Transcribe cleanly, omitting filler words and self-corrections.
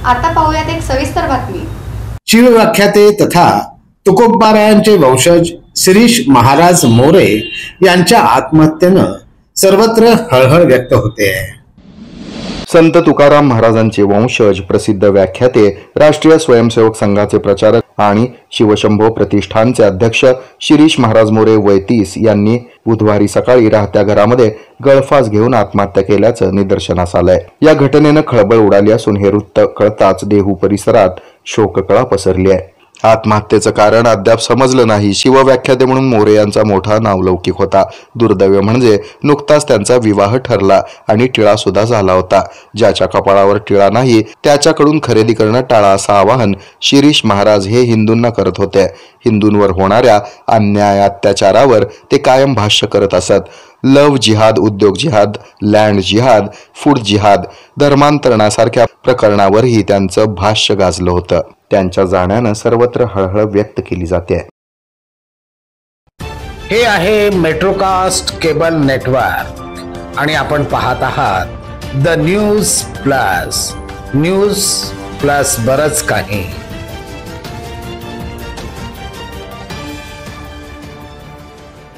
आता पाहूयात एक सविस्तर बातमी। शिवव्याख्याते तथा तुकोबारायांचे वंशज शिरीष महाराज मोरे यांच्या आत्महत्येनं सर्वत्र हळहळ व्यक्त होते आहे। संत तुकाराम महाराजांचे वंशज, प्रसिद्ध व्याख्याते, राष्ट्रीय स्वयंसेवक संघाचे प्रचारक आणि शिवशंभो प्रतिष्ठानचे अध्यक्ष शिरीष महाराज मोरे वय 30 यांनी बुधवारी सकाळी राहत्या घरामध्ये गळफास घेऊन आत्महत्या केल्याचं निदर्शनास आलंय। या घटनेनं खळबळ उडाली असून हे वृत्त कळताच देहू परिसरात शोककळा पसरली आहे। आत्महत्येचं कारण अद्याप समजलं नाही। शिवव्याख्याते म्हणून मोरे यांचा मोठा नावलौकिक होता। दुर्दैव म्हणजे नुकताच त्यांचा विवाह ठरला आणि टिळा सुद्धा झाला होता। ज्याच्या कपाळावर टिळा नाही त्याच्याकडून खरेदी करणं टाळा असं आवाहन शिरीष महाराज हे हिंदूंना करत होते। हिंदूंवर होणाऱ्या अन्याय अत्याचारावर ते कायम भाष्य करत असत। लव जिहाद, उद्योग जिहाद, लँड जिहाद, फूड जिहाद, धर्मांतरणासारख्या प्रकरणावरही त्यांचं भाष्य गाजलं होतं। त्यांच्या जाण्यानं सर्वत्र हळहळ व्यक्त केली जाते। हे आहे मेट्रोकास्ट केबल नेटवर्क आणि आपण पाहत आहात द न्यूज प्लस बरच काही।